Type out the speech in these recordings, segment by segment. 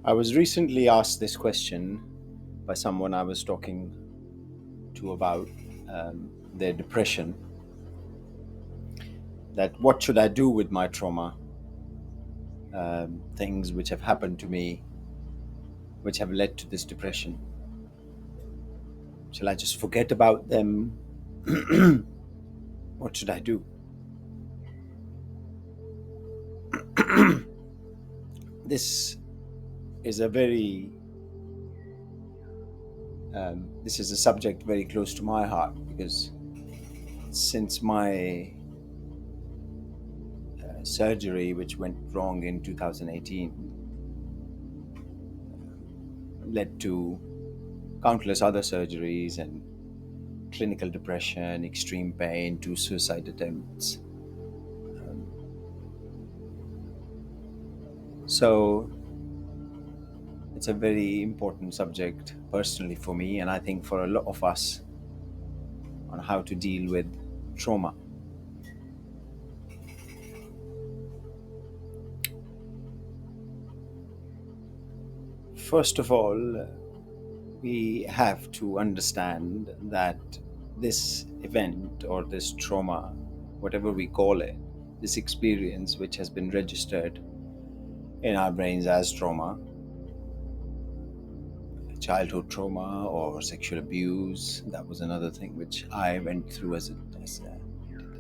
I was recently asked this question by someone I was talking to about their depression, that what should I do with my trauma, things which have happened to me, which have led to this depression. Shall I just forget about them? What should I do? This is a very this is a subject very close to my heart because since my surgery, which went wrong in 2018, led to countless other surgeries and clinical depression, extreme pain, two suicide attempts. So it's a very important subject personally for me, and I think for a lot of us, on how to deal with trauma. First of all, we have to understand that this event or this trauma, whatever we call it, this experience which has been registered in our brains as trauma, childhood trauma or sexual abuse, that was another thing which I went through as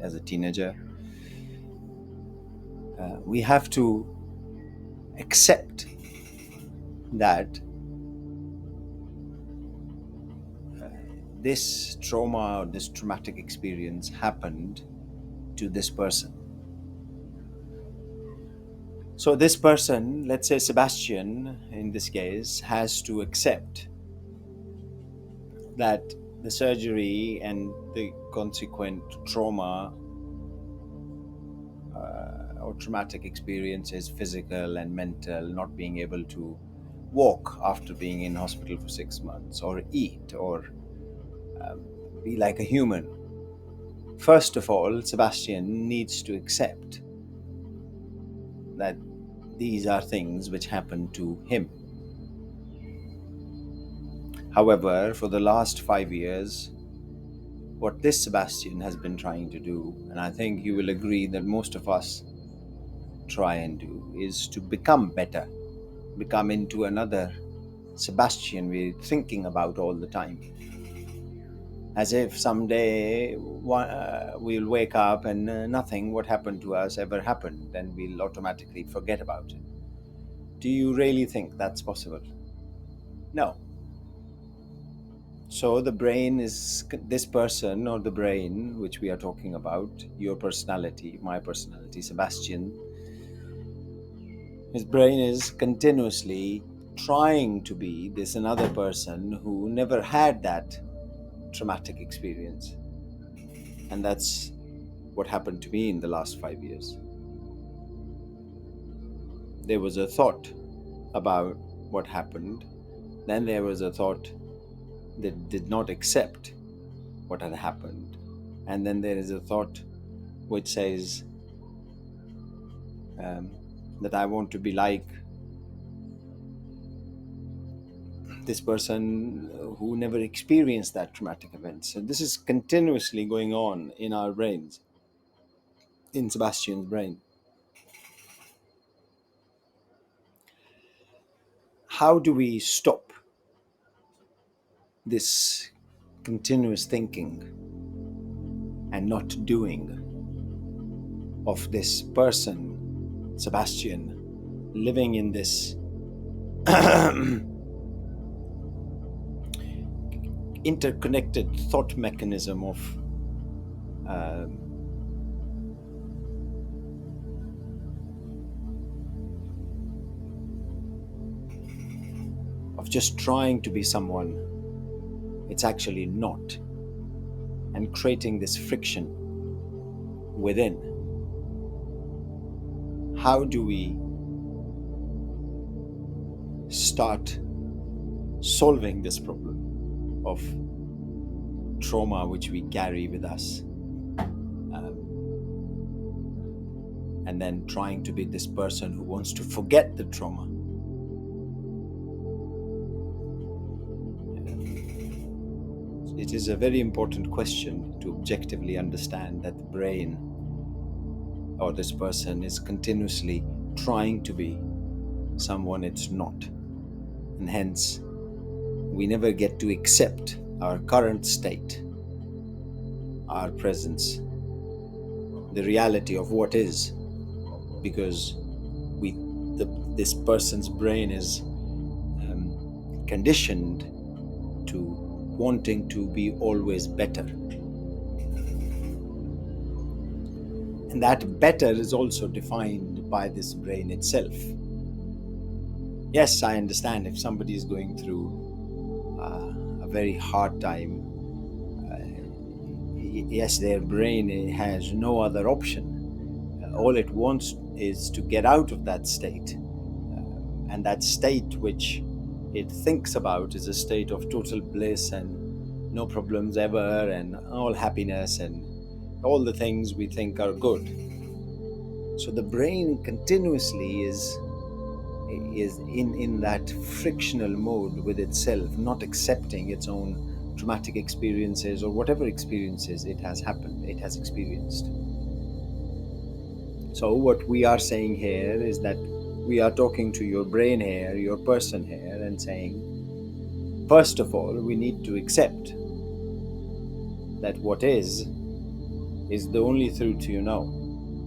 a teenager. We have to accept that this trauma or this traumatic experience happened to this person. So, this person, let's say Sebastian in this case, has to accept that the surgery and the consequent trauma or traumatic experiences, physical and mental, not being able to walk after being in hospital for 6 months, or eat, or be like a human. First of all, Sebastian needs to accept that these are things which happen to him. However, for the last 5 years, what this Sebastian has been trying to do, and I think you will agree that most of us try and do, is to become better, become into another Sebastian we're thinking about all the time. As if someday we'll wake up and nothing what happened to us ever happened, and we'll automatically forget about it. Do you really think that's possible? No. So the brain is this person, or the brain which we are talking about, your personality, my personality, Sebastian. His brain is continuously trying to be this another person who never had that traumatic experience. And that's what happened to me in the last 5 years. There was a thought about what happened, then there was a thought that did not accept what had happened, and then there is a thought which says um, that I want to be like this person who never experienced that traumatic event. So this is continuously going on in our brains, in Sebastian's brain. How do we stop this continuous thinking and not doing of this person, Sebastian, living in this interconnected thought mechanism um, of just trying to be someone it's actually not, and creating this friction within? How do we start solving this problem of trauma which we carry with us, and then trying to be this person who wants to forget the trauma? it is a very important question to objectively understand that the brain or this person is continuously trying to be someone it's not. And hence, we never get to accept our current state, our presence, the reality of what is, because we, this person's brain is conditioned to wanting to be always better. And that better is also defined by this brain itself. Yes, I understand if somebody is going through a very hard time, yes, their brain has no other option. All it wants is to get out of that state. And that state which it thinks about is a state of total bliss and no problems ever and all happiness and all the things we think are good. So the brain continuously is in that frictional mode with itself, not accepting its own traumatic experiences or whatever experiences it has experienced. So what we are saying here is that we are talking to your brain here, your person here, and saying, first of all, we need to accept that what is the only truth you know.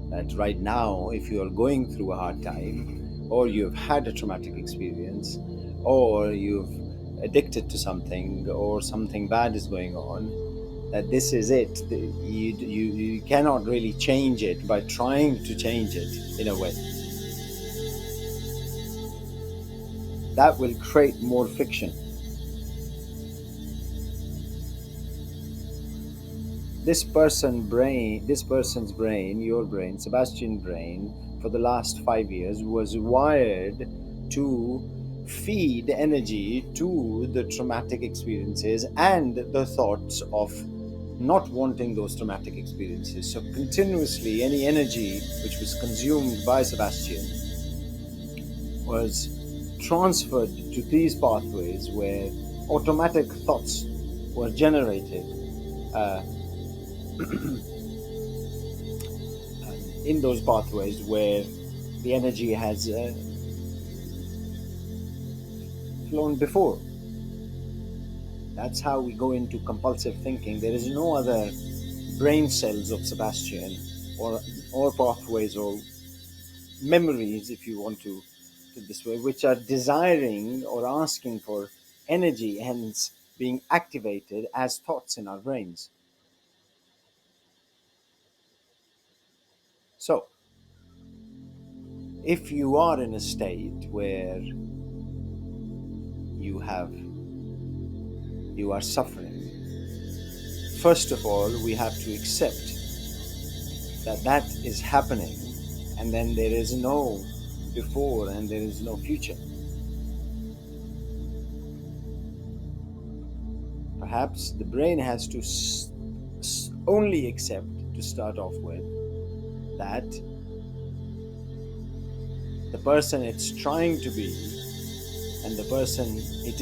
That right now, if you are going through a hard time, or you've had a traumatic experience, or you've addicted to something, or something bad is going on, that this is it. You cannot really change it by trying to change it in a way. That will create more friction. This person's brain, your brain, Sebastian's brain, for the last 5 years was wired to feed energy to the traumatic experiences and the thoughts of not wanting those traumatic experiences. So continuously, any energy which was consumed by Sebastian was transferred to these pathways where automatic thoughts were generated in those pathways where the energy has flown before. That's how we go into compulsive thinking. There is no other brain cells of Sebastian or pathways or memories, if you want to put this way, which are desiring or asking for energy, hence being activated as thoughts in our brains. So, if you are in a state where you are suffering, first of all, we have to accept that is happening, and then there is no before and there is no future. Perhaps the brain has to only accept, to start off with, that the person it's trying to be and the person it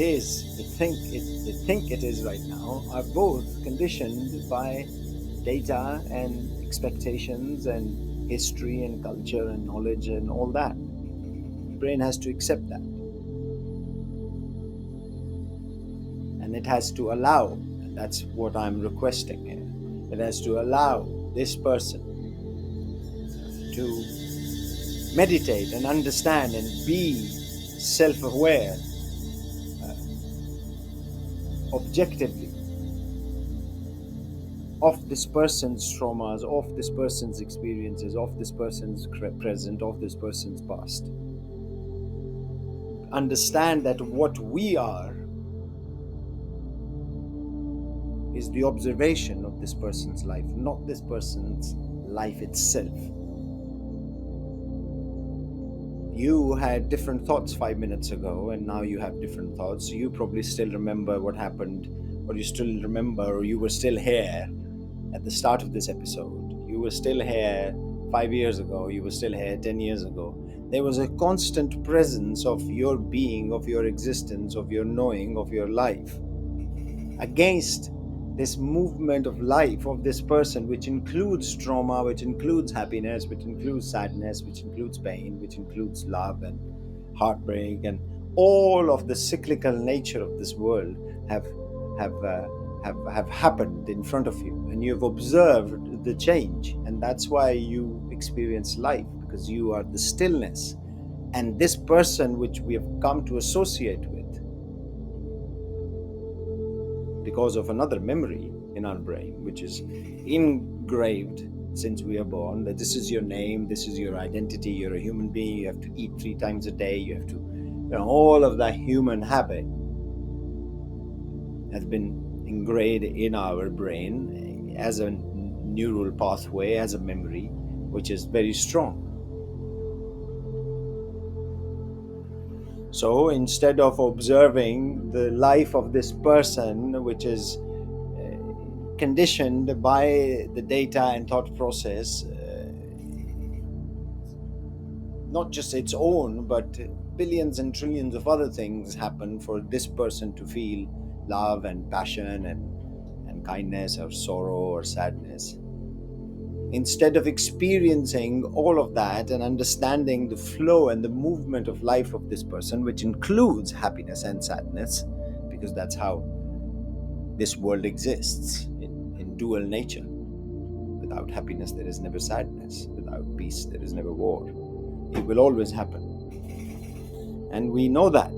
think it is right now are both conditioned by data and expectations and history and culture and knowledge and all that. The brain has to accept that. And it has to allow, that's what I'm requesting here, it has to allow this person to meditate and understand and be self-aware objectively of this person's traumas, of this person's experiences, of this person's present, of this person's past. Understand that what we are is the observation of this person's life, not this person's life itself. You had different thoughts 5 minutes ago, and now you have different thoughts. You probably still remember what happened, or you still remember, or you were still here at the start of this episode. You were still here 5 years ago, you were still here 10 years ago. There was a constant presence of your being, of your existence, of your knowing, of your life, against this movement of life of this person, which includes trauma, which includes happiness, which includes sadness, which includes pain, which includes love and heartbreak, and all of the cyclical nature of this world have have uh, have happened in front of you, and you've observed the change, and that's why you experience life, because you are the stillness. And this person which we have come to associate with because of another memory in our brain, which is engraved since we are born, that this is your name, this is your identity, you're a human being, you have to eat 3 times a day, you have to, all of that human habit has been engraved in our brain as a neural pathway, as a memory, which is very strong. So instead of observing the life of this person, which is conditioned by the data and thought process, not just its own, but billions and trillions of other things happen for this person to feel love and passion and kindness or sorrow or sadness. Instead of experiencing all of that and understanding the flow and the movement of life of this person, which includes happiness and sadness, because that's how this world exists in dual nature. Without happiness, there is never sadness. Without peace, there is never war. It will always happen. And we know that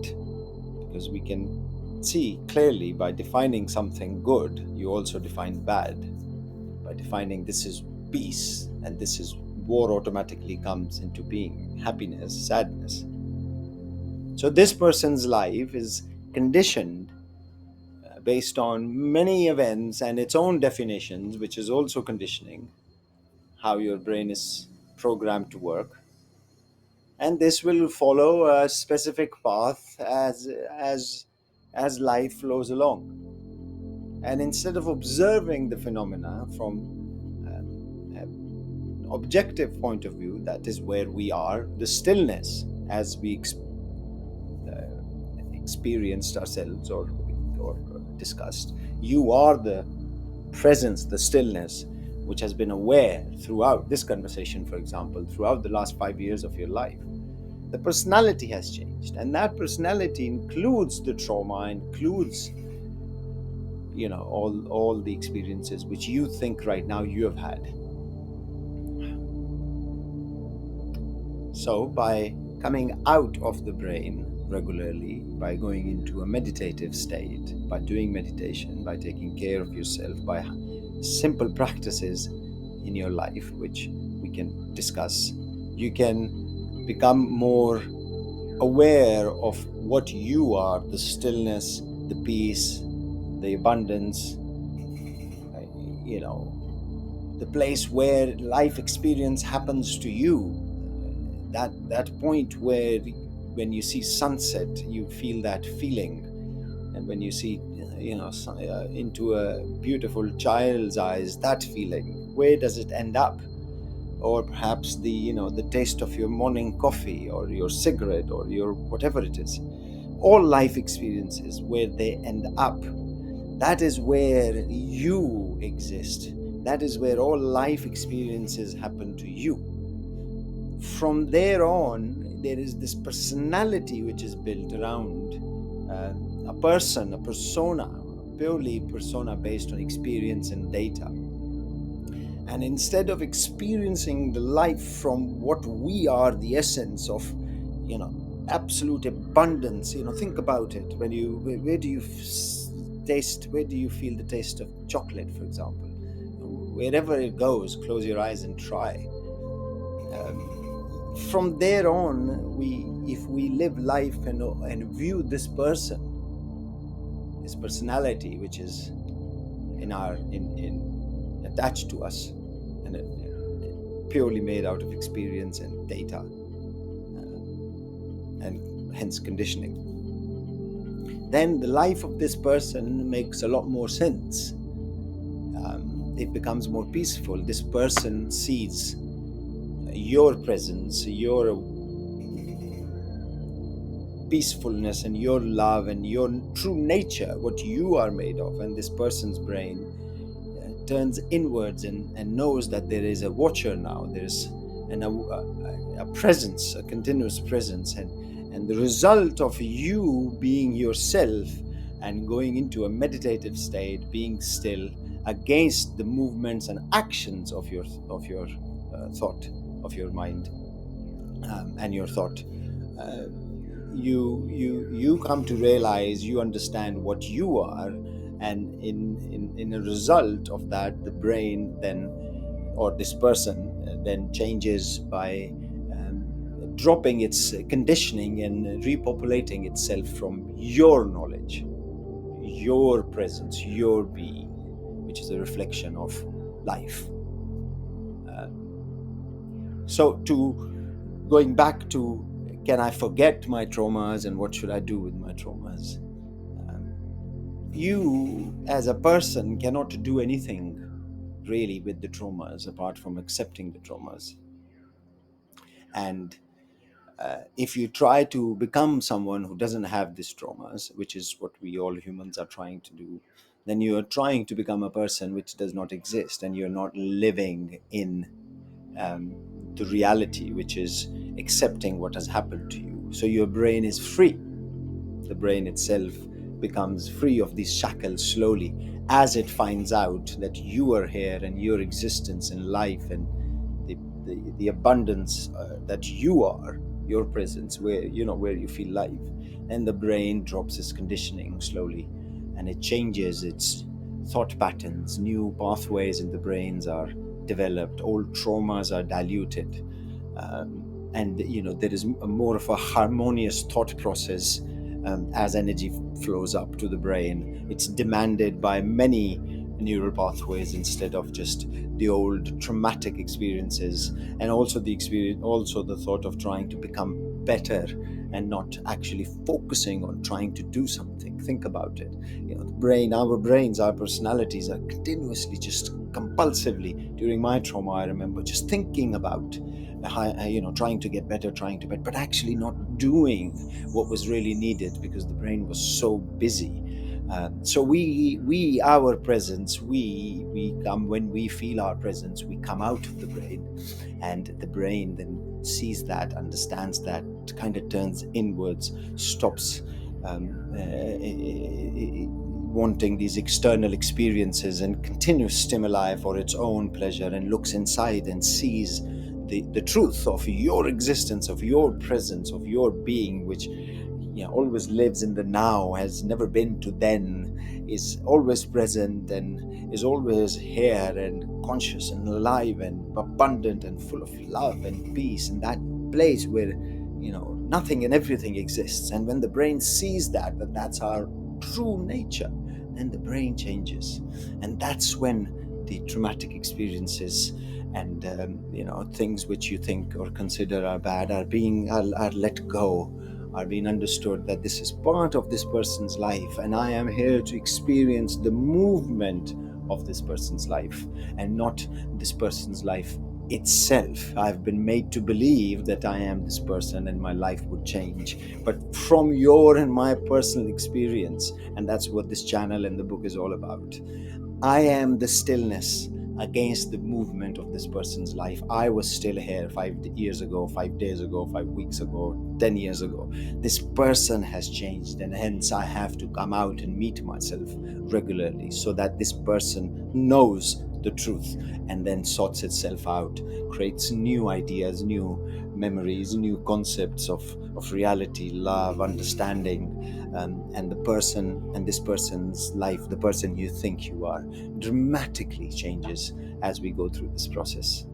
because we can see clearly by defining something good, you also define bad. By defining this is peace and this is war, automatically comes into being happiness, sadness. So this person's life is conditioned based on many events and its own definitions, which is also conditioning how your brain is programmed to work. And this will follow a specific path as life flows along. And instead of observing the phenomena from an objective point of view, that is where we are, the stillness, as we experienced ourselves or discussed, you are the presence, the stillness, which has been aware throughout this conversation, for example, throughout the last 5 years of your life. The personality has changed, and that personality includes the trauma, includes all the experiences which you think right now you have had. So by coming out of the brain regularly, by going into a meditative state, by doing meditation, by taking care of yourself, by simple practices in your life, which we can discuss, you can become more aware of what you are, the stillness, the peace, the abundance, the place where life experience happens to you. That point where when you see sunset, you feel that feeling. And when you see into a beautiful child's eyes, that feeling, where does it end up? Or perhaps the taste of your morning coffee or your cigarette or your whatever it is, all life experiences, where they end up, that is where you exist. That is where all life experiences happen to you. From there on, there is this personality which is built around a person, a persona, purely persona based on experience and data. And instead of experiencing the life from what we are, the essence of, absolute abundance, think about it. Where do you taste, where do you feel the taste of chocolate, for example? Wherever it goes, close your eyes and try. From there on, if we live life and view this person, this personality, which is in attached to us and purely made out of experience and data, and hence conditioning, then the life of this person makes a lot more sense. It becomes more peaceful. This person sees your presence, your peacefulness and your love and your true nature, what you are made of. And this person's brain turns inwards and knows that there is a watcher now, there's a presence, a continuous presence. And the result of you being yourself and going into a meditative state, being still against the movements and actions of your thought, of your mind, and your thought, uh, you come to realize, you understand what you are. And in a result of that, the brain then, or this person then changes by dropping its conditioning and repopulating itself from your knowledge, your presence, your being, which is a reflection of life. uh, so to going back to, can I forget my traumas and what should I do with my traumas? Um, you, as a person, cannot do anything really with the traumas apart from accepting the traumas. And if you try to become someone who doesn't have these traumas, which is what we all humans are trying to do, then you are trying to become a person which does not exist, and you're not living in um, the reality, which is accepting what has happened to you. So your brain is free. The brain itself becomes free of these shackles slowly as it finds out that you are here, and your existence in life, and the abundance that you are, your presence, where where you feel life. And the brain drops its conditioning slowly, and it changes its thought patterns. New pathways in the brains are developed, old traumas are diluted, and there is more of a harmonious thought process. As energy flows up to the brain, it's demanded by many neural pathways instead of just the old traumatic experiences. And also the experience, also the thought of trying to become better and not actually focusing on trying to do something. Think about it. The brain, our brains, our personalities are continuously, just compulsively. During my trauma, I remember just thinking about trying to get better, trying to better, but actually not doing what was really needed because the brain was so busy. So we our presence, we come, when we feel our presence, we come out of the brain, and the brain then sees that, understands that, kind of turns inwards, stops wanting these external experiences and continuous stimuli for its own pleasure, and looks inside and sees the truth of your existence, of your presence, of your being, which always lives in the now, has never been to then, is always present, and is always here, and conscious and alive and abundant and full of love and peace, in that place where nothing and everything exists. And when the brain sees that that's our true nature, then the brain changes. And that's when the traumatic experiences and things which you think or consider are bad are let go, are being understood, that this is part of this person's life, and I am here to experience the movement of this person's life, and not this person's life itself. I've been made to believe that I am this person and my life would change, but from your and my personal experience. And that's what this channel and the book is all about. I am the stillness against the movement of this person's life. I was still here 5 years ago, 5 days ago, 5 weeks ago, 10 years ago. This person has changed, and hence I have to come out and meet myself regularly so that this person knows the truth and then sorts itself out, creates new ideas, new memories, new concepts of reality, love, understanding. And the person and this person's life, the person you think you are, dramatically changes as we go through this process.